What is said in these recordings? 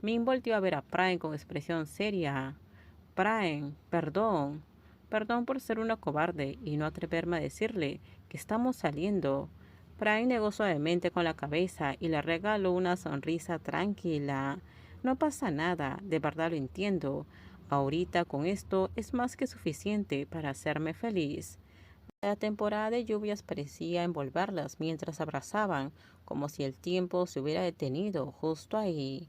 Min volteó a ver a Brian con expresión seria. Brian, perdón. Perdón por ser una cobarde y no atreverme a decirle que estamos saliendo. Brian negó suavemente con la cabeza y le regaló una sonrisa tranquila. No pasa nada, de verdad lo entiendo. Ahorita con esto es más que suficiente para hacerme feliz. La temporada de lluvias parecía envolverlas mientras abrazaban, como si el tiempo se hubiera detenido justo ahí.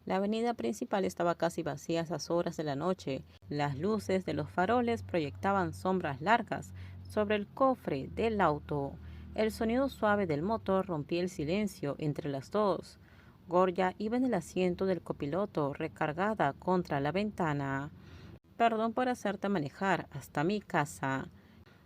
La avenida principal estaba casi vacía a esas horas de la noche. Las luces de los faroles proyectaban sombras largas sobre el cofre del auto. El sonido suave del motor rompía el silencio entre las dos. Gorya iba en el asiento del copiloto, recargada contra la ventana. Perdón por hacerte manejar hasta mi casa.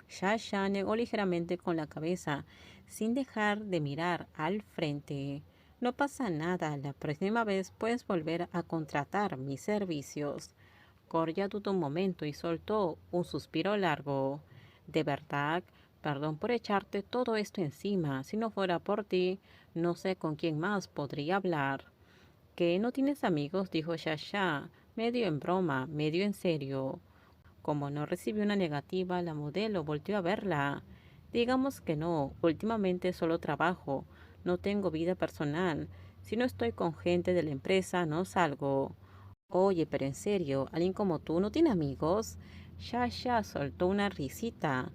Sasha negó ligeramente con la cabeza, sin dejar de mirar al frente. No pasa nada, la próxima vez puedes volver a contratar mis servicios. Gorya dudó un momento y soltó un suspiro largo. De verdad, perdón por echarte todo esto encima. Si no fuera por ti, no sé con quién más podría hablar. ¿Qué no tienes amigos? Dijo Sasha, medio en broma, medio en serio. Como no recibió una negativa, la modelo volteó a verla. Digamos que no, últimamente solo trabajo, no tengo vida personal. Si no estoy con gente de la empresa, no salgo. Oye, pero en serio, ¿alguien como tú no tiene amigos? Shasha soltó una risita.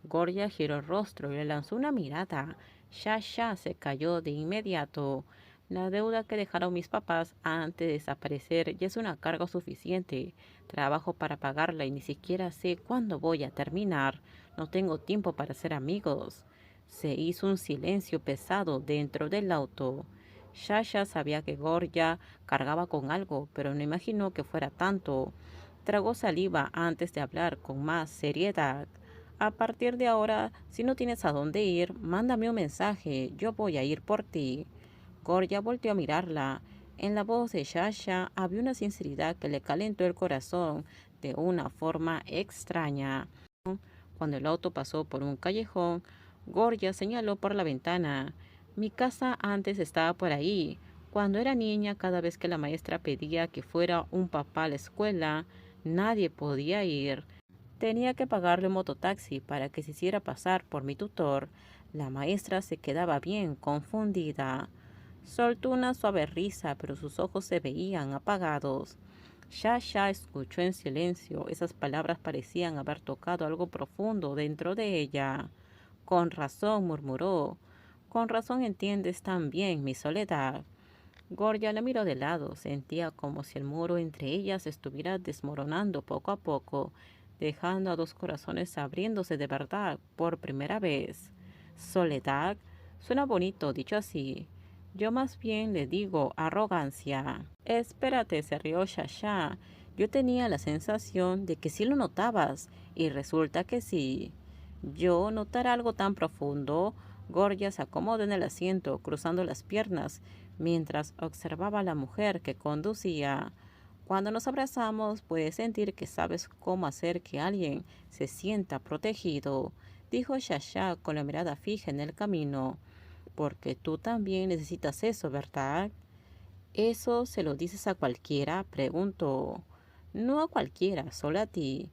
Gorya giró el rostro y le lanzó una mirada. Shasha se cayó de inmediato. La deuda que dejaron mis papás antes de desaparecer ya es una carga suficiente. Trabajo para pagarla y ni siquiera sé cuándo voy a terminar. No tengo tiempo para ser amigos. Se hizo un silencio pesado dentro del auto. Shasha sabía que Gorya cargaba con algo, pero no imaginó que fuera tanto. Tragó saliva antes de hablar con más seriedad. A partir de ahora, si no tienes a dónde ir, mándame un mensaje, yo voy a ir por ti. Gorya volteó a mirarla. En la voz de Shasha había una sinceridad que le calentó el corazón de una forma extraña. Cuando el auto pasó por un callejón, Gorya señaló por la ventana. Mi casa antes estaba por ahí. Cuando era niña, cada vez que la maestra pedía que fuera un papá a la escuela, nadie podía ir. Tenía que pagarle un mototaxi para que se hiciera pasar por mi tutor. La maestra se quedaba bien confundida. Soltó una suave risa, pero sus ojos se veían apagados. Shasha escuchó en silencio. Esas palabras parecían haber tocado algo profundo dentro de ella. Con razón, murmuró. Con razón entiendes tan bien mi soledad. Gorya la miró de lado. Sentía como si el muro entre ellas estuviera desmoronando poco a poco, dejando a dos corazones abriéndose de verdad por primera vez. Soledad suena bonito dicho así. Yo más bien le digo arrogancia. Espérate, se rió Shasha. Yo tenía la sensación de que sí lo notabas, y resulta que sí. Yo notar algo tan profundo. Gorya se acomodó en el asiento, cruzando las piernas, mientras observaba a la mujer que conducía. Cuando nos abrazamos, puedes sentir que sabes cómo hacer que alguien se sienta protegido, dijo Shasha con la mirada fija en el camino. Porque tú también necesitas eso, ¿verdad? ¿Eso se lo dices a cualquiera? Preguntó. No a cualquiera, solo a ti.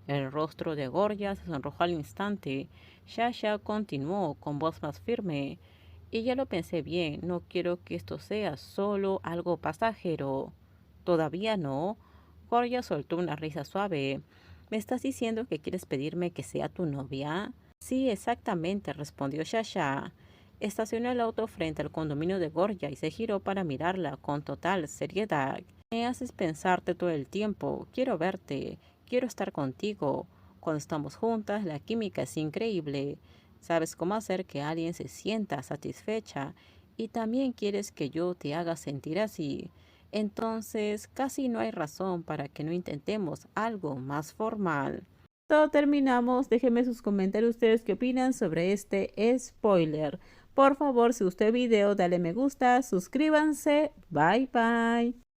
El rostro de Gorya se sonrojó al instante. Shasha continuó con voz más firme. Y ya lo pensé bien, no quiero que esto sea solo algo pasajero. Todavía no. Gorya soltó una risa suave. ¿Me estás diciendo que quieres pedirme que sea tu novia? Sí, exactamente, respondió Shasha. Estacionó el auto frente al condominio de Gorya y se giró para mirarla con total seriedad. Me haces pensarte todo el tiempo. Quiero verte. Quiero estar contigo. Cuando estamos juntas, la química es increíble. Sabes cómo hacer que alguien se sienta satisfecha y también quieres que yo te haga sentir así. Entonces, casi no hay razón para que no intentemos algo más formal. Todo terminamos. Déjenme sus comentarios ustedes qué opinan sobre este spoiler. Por favor, si gustó el video, dale me gusta, suscríbanse. Bye bye.